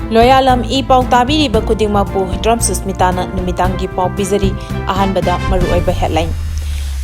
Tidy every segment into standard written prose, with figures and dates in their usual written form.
Loyalam E-PAO tabiriba khudingmakpu Drum Susmitana numitangi pau pizari ahanbada maru oiba headline.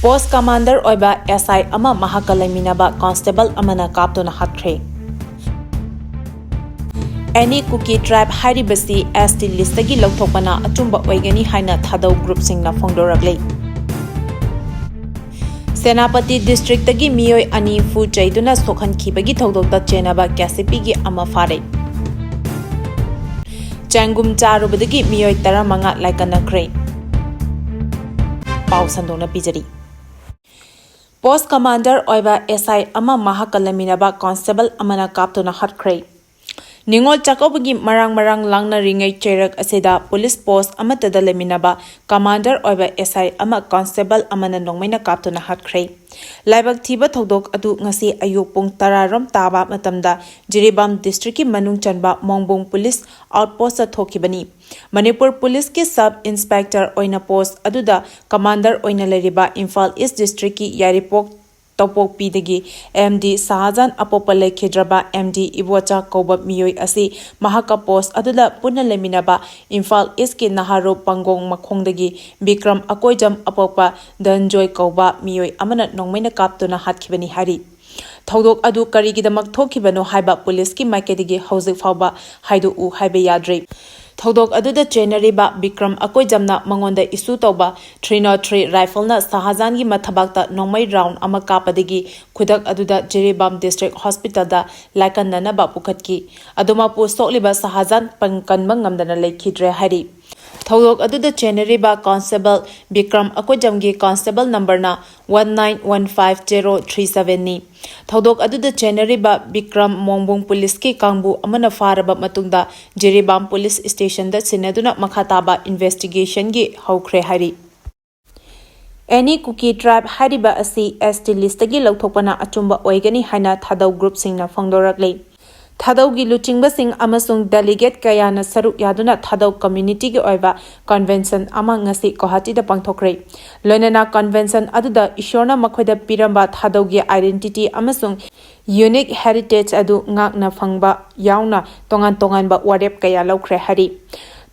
Post Commander oiba SI ama Mahakka Leiminaba Constable Amana Kaptuna Hatkhre. Any cookie tribe haribasi ST listagi lauthokpana achumba oigani haina thadau group singna phongdoraklei. Senapati district tagi miyoi ani fu chaiduna sokhan khibagi thodokta chenaba KCP gi ama fare. Changum charubadagi miyoi taramanga laikanakre. Pau sandona pijari. Post Commander oiba SI ama Mahakka Leiminaba Constable Amana Kaptuna Hatkhre. Ningol chakobagi marang langna ringai cherak aseda police post amatada Leiminaba Commander oiba SI ama Constable Amana Nongmeina Kaptuna Hatkhre. Laibak thiba thodok adu ngasi ayuk pung 10 rom taba matamda Jiribam district ki manung chanba Mongbong police outpost thokibani. Manipur police ki sub inspector oina post aduda commander oina leriba Imphal East district ki Yaripok Topok Pidagi MD Sahajan Apopale Kedraba MD Ibocha Koba Miyoi Asi Mahakka Post Aduda Puna Leiminaba Imphal East ki Naharo Pangong Makhongdagi Bikram Akoijam Apopa Danjoy Koba Miyoi Amana Nongmeina Kaptuna Hatkibani Hari. Thodok adu karigidamak thokibano haiba police ki maikadigi hauzik fauba haidu u haibe yadre. Thodok aduda January-ba Bikram Akoijamna mangonda isu tauba 303 rifle na Sahajan gi mathabakta Nongmai round ama kapadagi khudak aduda Jiribam district hospital da laikanna ba pukhatki aduma pu sokliba Sahajan pangkanma ngamdana leikhidre hari. Thodok aduda January-ba Constable Bikram Akoijamgi Constable number na 1915037 ni. Thodok aduda January-ba Bikram Mongbong police ki kangbu amana faraba matungda Jiribam police station da sinaduna makhataba investigation gi haukhre hari. Any cookie tribe hariba asi ST list gi lauthokpana achumba oigani haina thadau group singna phongdoraklei. Thadau gi luchingba sing amasung delegate kayana saruk yaduna thadau community gi oiba convention ama ngasi Guwahati da pangthokre. Loinana convention aduda ishorna makhoida piramba thadau gi identity amasung unique heritage adu ngakna phangba yauna tongan ba warep kaya laukhre hari.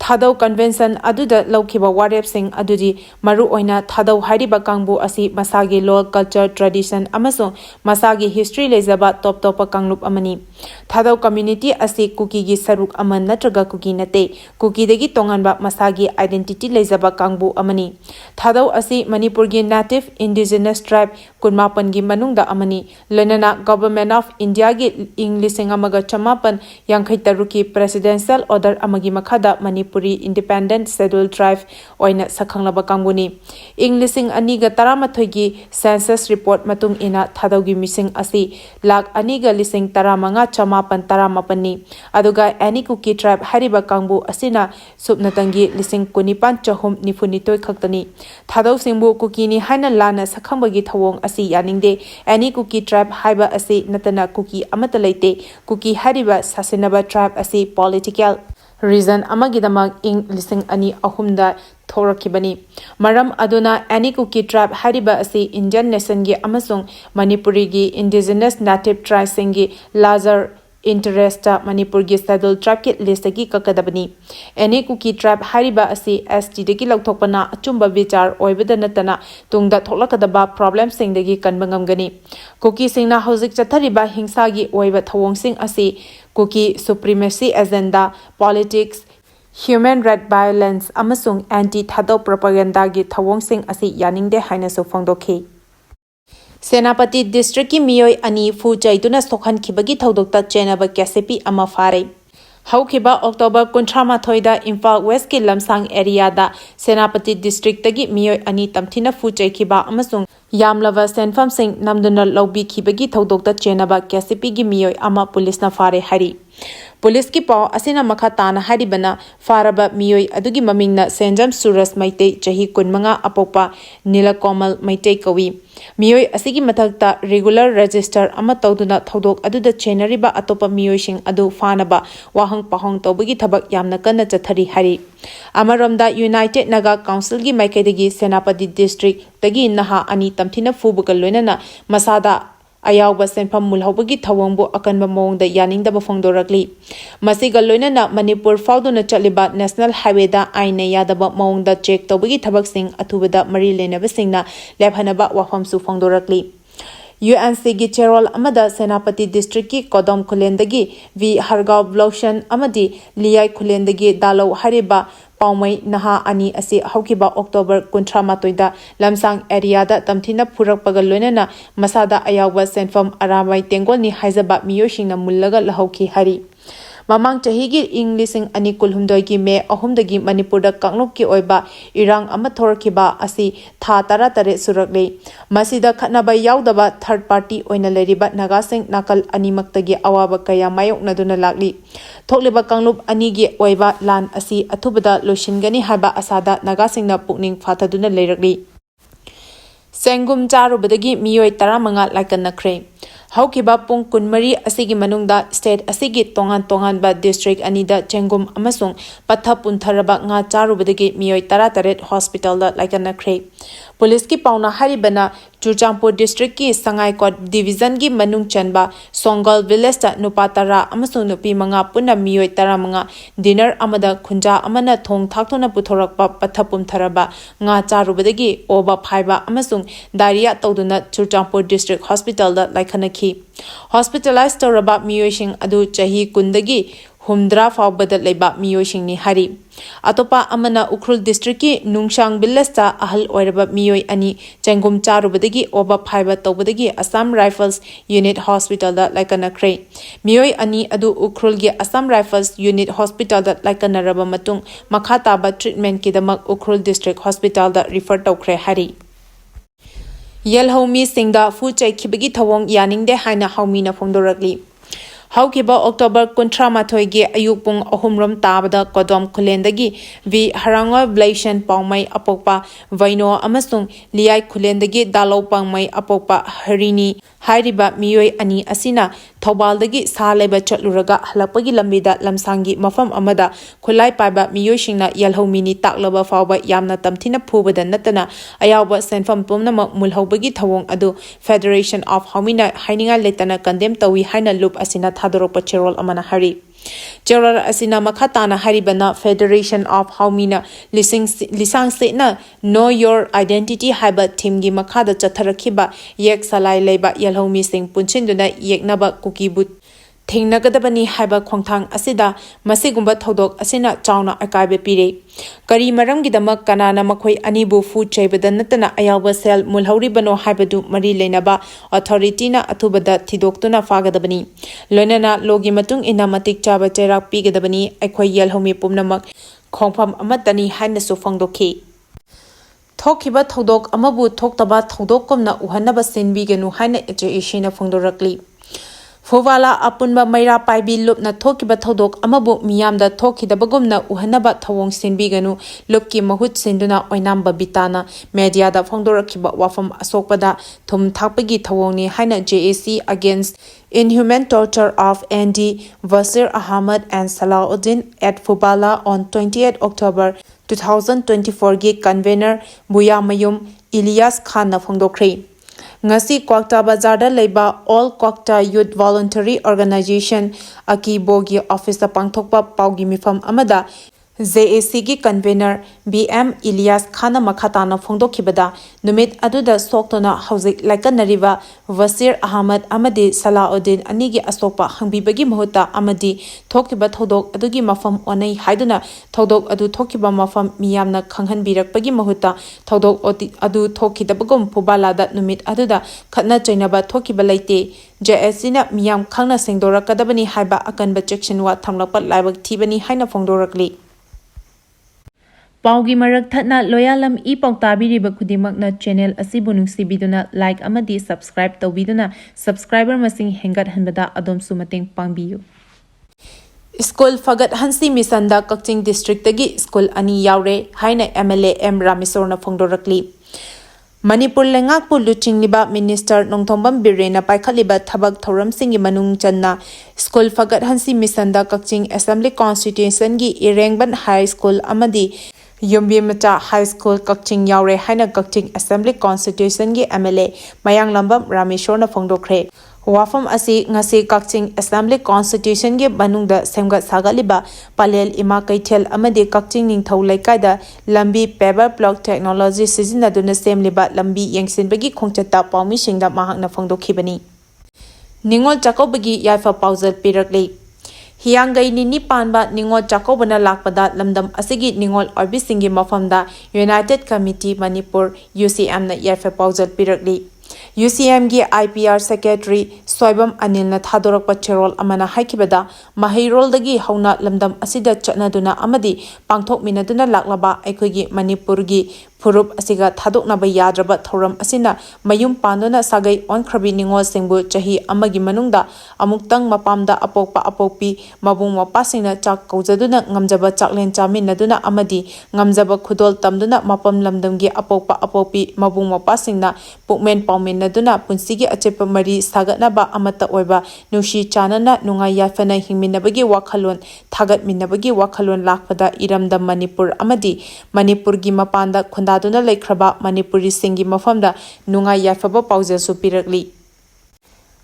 Thadau convention aduda laukiba warep sing adudi maru oina thadau hariba kangbu asi masagi law culture tradition amasung masagi history lezaba top kanglup amani. Thadau community asi kuki gi saruk aman natraga kuki nate kuki degi tonganba masagi identity lezaba kangbu amani. Thadau asi Manipur gi native indigenous tribe kunmapan gi manungda amani. Loinana government of India gi English amaga chamapan yankhai taruki presidential order amagi makhada Manipuri independent scheduled tribe oina sakhanglaba kanguni. English aniga taramathoigi census report matung ina thadaugi mising asi lakh aniga lising taramanga chamapan taramapani aduga any cookie tribe hariba kangbu asina subnatangi lising kunipan chahum nifunitoi khaktani. Thadau singbu cookie ni haina lana sakhangbagi thawong asi yaningde any cookie tribe haiba asi natana cookie amata leite cookie hariba sasinaba tribe asi political reason amagidamak ing lising ani ahumda thorakibani. Maram aduna any cookie tribe hariba asi Indian nation gi amasung Manipuri gi indigenous native tribe singi larger interest Manipur gi scheduled tribe ki list gi kakadabani. Any cookie tribe hariba asi ST degi lauthokpana achumba vichar oibada natana tungda tholakadaba problem sing degi kanbangamgani. Cookie singna hauzik chathariba hingsa gi oiba thawong sing asi cookie supremacy agenda politics human right violence amasung anti thadau propaganda gi thawong sing asi yaningde haina so phongdokhi. Senapati district ki miyoi ani fu chaiduna sokhan khibagi thodokta chenaba KCP ama fare. Haukiba October 13 da Imphal West ki lamsang area da Senapati district tagi miyoi ani tamthina fu chaikhiba amasung yamlava senfam sing namduna lawbi khibagi thodokta chenaba KCP gi miyoi ama police na fare hari. Police ki pao asina makha tana haribana faraba miyoi adugi mamingna Senjam Suraj Maitei chahi 15 apopa Nilakomal Maitei kawi. Miyoi asigi mathakta regular register ama tawduna thodok aduda chenariba atopa miyoi sing adu fanaba wahang pahong tawbagi thabak yamna kanna chathari hari. Amaromda United Naga Council gi maikaidagi Senapati district tagi naha ani tamthina fubugal loinana masada ayawba senfam mulhobagi thawangbu akanba mawngda yaningdaba phongdorakli masiga loinana Manipur fauduna chaliba National Highway da aina yadaba mawngda check tawbagi thabaksing athubada mari lenabasingna lephanaba wafamsu phongdorakli UNC gi Cherol amada Senapati District ki Kodom Khulendagi V Hargav Bloshan amadi Liyai Khulendagi Dalo Hariba Paumai Naha Ani asi Haukiba October 19 da Lamsang area da tamthina phurakpaga loinana masada ayawba senfam aramai tengol ni haizaba miyosingna mullaga lahauki hari Mamang chahigi Englishing ani kulhumdoi ki me ahumdagi Manipur da kanglop ki oiba irang ama thorkiba asi tha tara tare surakle masida khatnaba yaudaba third party oina leriba nagasing nakal animaktagi awaba kaya mayoknaduna lakli thokliba kanglop ani gi oiba lan asi athubada loishingani haba asada nagasingna pukning phathaduna leirakli Sengum charubadagi miyoi 15 laikanakre Haukiba pung kunmari asigi manungda state asigi tongan ba district anida chengum amasung patha puntharaba nga charubadagi miyoi 18 hospital da laikanakre Police ki pauna haribana Churchampur district ki Sangai Kot division gi manung chanba Songal village ta nupatara amasung nupi manga puna miyoi 15 dinner amada khunja amana thong thakthona puthorakpa pathapum tharaba nga charubadagi oba phaiba amasung diarrhea tawduna Churchampur district hospital da laikhanaki hospitalized toraba miyoising adu chahi kundagi humdra faubada leba miyoising ni hari atopa amana Ukhrul district ki Nungsang village ta ahal oiraba miyoi ani chengum charubadagi oba phaiba tawbadagi Assam Rifles Unit Hospital da laikanakre miyoi ani adu Ukhrul gi Assam Rifles Unit Hospital da laikanaraba matung makha taba treatment kidamak Ukhrul district hospital da refer tawkhre hari Yelhomi singda fu chaikibagi thawong yaningde haina haumina phongdorakli Haukiba October 19 gi ayupung ahumram tabada Kodom Khulendagi V Harangwa Blation Paumai apokpa Vaino amasung Liyai Khulendagi Dalo Pangmai apokpa Harini hairiba miyoi ani asina Thobaldagi saleba chatluraga halapagi lambida lamsangi mafam amada khulai paiba miyoishingna yalhomini taklaba fawba yamna tamthina phubada natana ayawba senfam pumnama mulhobagi thawong adu Federation of Haumina haininga letana condemn tawi haina loop asina thadoropa cherol amana hari Cherol asina makhatana haribana Federation of Haumina lisang se na Know Your Identity haiba team gi makhada chatharakhiba yek salai leiba yalhomi sing punchinduna yeknaba kukibut thengnagadabani haiba khongthang asida masigumba thodok asina chauna akaibe pire kari maramgidamak kanana makhoi anibu fu chaibada natana ayawba sel mulhauri bano haibadu mari leinaba authority na athubada thidoktuna fagadabani loinana logi matung ina matik chaba cherak pigadabani aikhoi yalhomi pumnamak khongpham amatani haina su phangdokhi thokhiba thodok amabu thoktaba thodokomna uhanaba senbigenu haina ejeshina phangdorakli Fowala apunba maira paibi lupna thokiba thodok amabu miyamda thokhidabagumna uhanaba thawong senbiganu lupki mahut senduna oinamba bitana media da phongdorakhiba wafam asokpada thum thakpagi thawongni haina JAC against inhuman torture of ND Wasir Ahmad and Salahuddin at Fowala on 28 October 2024 gi convener Buya Mayum Ilyas Khan na phongdokre Ngasi Kwakta Bazar da leiba All Kwakta Youth Voluntary Organization Akibogi Office pangthokpa paugi mifam amada JAC gi convener BM Ilyas Khana makhatana phongdokhibada numit aduda soktona hauzik laikanariba Wasir Ahmad amadi Salahuddin anigi asokpa hangbibagi mahuta amadi thokiba thodok adugi mafam onai haiduna thodok adu thokiba mafam miyamna khanghanbirakpagi mahuta thodok adu thokhidabagum pubalada numit aduda khatna chainaba thokiba laite JAC na miyam khangna sengdorakadabani haiba akanba section wa thamlakpa laibak thibani haina phongdorakli Paugi marak thatna Loyalam E-PAO tabiriba khudimakna channel asibu nungsibiduna like amadi subscribe tawbiduna subscriber masing hengat hanbada adomsu mateng pangbiyu School Fagat Hansi Misanda Kakching District tagi school ani yaure haina MLA M Ramisorna phongdorakli Manipur lengakpu luchingniba Minister Nongthombam Birena paikhaliba thabak thoram singi manung channa School Fagat Hansi Misanda Kakching Assembly Constitution gi Irengban High School amadi Yumbi Macha High School Kakching Yaure Haina Kakching Assembly Constitution gi MLA Mayang Lambam Rameshwarna Phongdokre. Wafam asi ngasi Kakching Assembly Constitution gi banungda semgat sagaliba Palel Ima Kaithel amadi Kakching Ningthau Laikaida Lambi Paper Block Technology sizinaduna semliba Lambi yengsinbagi khongchata pawmi singda mahakna phongdokhibani. Ningol Jakobagi Yaifa Pauzal Pirakli. Hiyangai Nini Panba Ningol Jakobana Lakpada Lamdam Asigi Ningol Orbisingi Mafamda United Committee Manipur UCM na Yaifa Pauzal Pirakli. UCM gi IPR Secretary Soibam Anil na Thadorakpa Cherol Amana Haikibada Mahirol dagi Hauna Lamdam Asida Chatnaduna Amadi Pangthok Minaduna Laklaba Aikogi Manipur gi Purup Asiga Thadoknaba Yadraba Thoram Asina Mayum Panduna Sagai on Krabi Ningol Singbu Chahi Amagi Manungda Amuktang Mapamda Apokpa Apopi Mabung Mapasina Chak Kauzaduna Ngamjaba Chaklen Chamin Naduna Amadi Ngamjaba Khudol Tamduna Mapam Lamdamgi Apokpa Apopi Mabung Mapasina Pukmen Paumin Naduna Punsigi Achepa Mari Sagatnaba Amata Oiba Nushi Chanana Nunga Yafana Hingminabagi Wakhalon Thagat Minabagi Wakhalon Lakpada Iramda Manipur Amadi Manipur gi Mapanda Duna Laikraba Manipuri Singi Mafamda Nunga Yafaba Pauzasu Pirakli.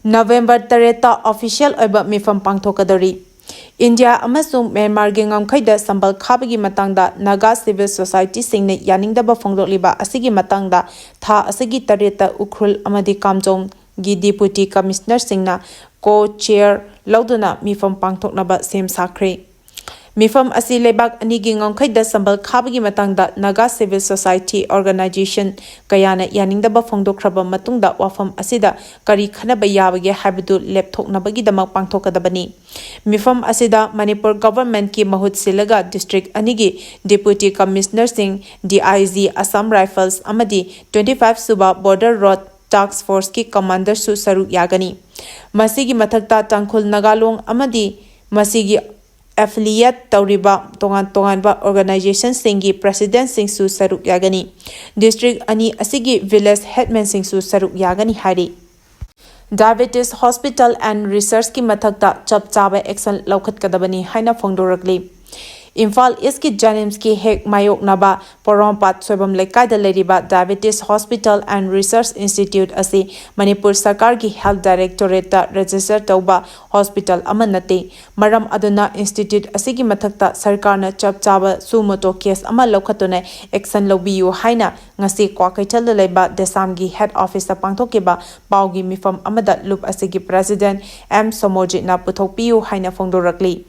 November 3 official oiba mifam pangthokadari. India amasung Myanmar gi ngamkhaida sambal khabagi matangda Naga Civil Society singne yaningdaba phongdokliba asigi matangda tha asigi tareta ukrul amadi kamjong gi deputy commissioner singna co-chair lauduna mifam pangthoknaba sem sakre. Mifam asi lebak anigi ngongkhaida sambal khabagi matangda Naga Civil Society Organization kayana yaningdaba phongdokraba matungda wafam asida kari khanaba yabage habdu lepthoknabagi damak pangthokadabani. Mifam asida Manipur government ki mahut silaga district anigi deputy commissioner sing DIG Assam Rifles amadi 25 Suba Border Road Task Force ki commander su saru yagani. Masigi mathakta Tangkhul Nagalong amadi masigi affiliate Tauriba Tongan organization Singi President Singsu Saruk Yagani District Ani Asigi Village Headman Singsu Saruk Yagani Hari Diabetes Hospital and Research Ki Mathakta Chap Chaba Action Laukat Kadabani Haina Phongdorakli Imphal East ki Janims ki Hek Mayok Naba Porompat Soibam Lekaida Leriba Diabetes Hospital and Research Institute asi Manipur Sarkar ki Health Directorate register tauba hospital amanate maram aduna institute asigi mathakta sarkarna chap chaba sumoto case ama lokhatone action lobiyu haina ngasi kwakaichal leba desamgi head office pangthokeba pawgi mifam amada loop asigi president M Somoji na puthokpiyu haina phongdorakli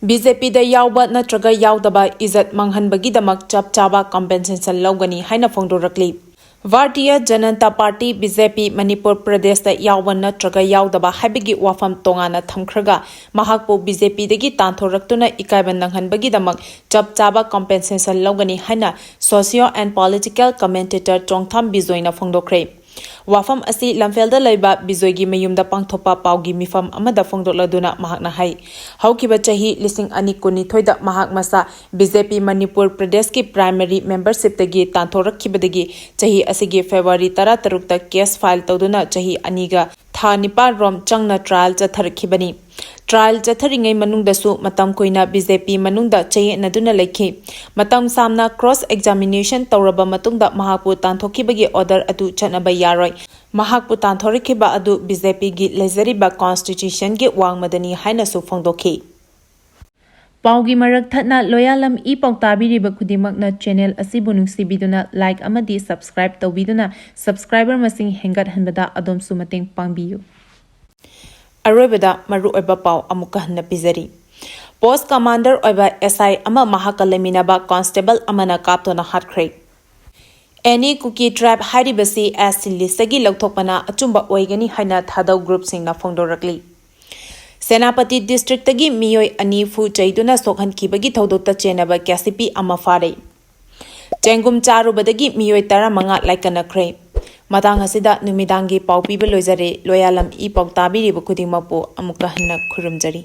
BJP da yauba natraga yaudaba izat manghanbagi damak chap chaba compensation logani haina phongdorakli Bharatiya Janata Party BJP Manipur Pradesh da yauba natraga yaudaba habigi wafam tongana thamkhraga mahakpo BJP dagi tanthoraktuna ikaiban nanghanbagi damak chap chaba compensation logani haina socio and political commentator Chongtham Bijoyna phongdokre Wafam asi lamfelda laiba bizoigi mayumda pangthopa paugi mifam amada phongdokladuna mahakna hai haukiba chahi lising ani kuni thoida mahak masa BJP Manipur Pradesh ki primary membership tagi tanthorakhibadagi chahi asigi February 13 ta case file tawduna chahi aniga tha nipal rom changna trial chatharkhibani trial chatharingai manungdasu matam koina BJP manungda chahi naduna lekhi matam samna cross examination tawraba matungda mahakpu tanthokhibagi order atu chanaba yaroi mahakpu tanthorikhiba adu BJP gi lezariba constitution gi wangmadani haina su phongdokhi Paugi marak thatna Loyalam E-PAO tabiriba khudimakna channel asibu nungsibiduna like amadi subscribe tawbiduna subscriber masing hengat hanbada adom sumateng pangbiyu Aroibada maru oiba pau amuka hanna pizari Post Commander oiba SI ama Mahakka Leiminaba Constable Amana Kaptuna Hatkhre Any cookie trap haribasi as listagi lauthokpana achumba oigani haina thadau group singna phongdorakli Senapati district tagi miyoi ani fu chaiduna sokhan kibagi thodokta chenaba kasipi ama fare Chengum charubadagi miyoi tara manga laikanakre Matang asida numidangi pau piba loizare Loyalam E-PAO tabiriba khudingmakpu amuka hanna khurumjari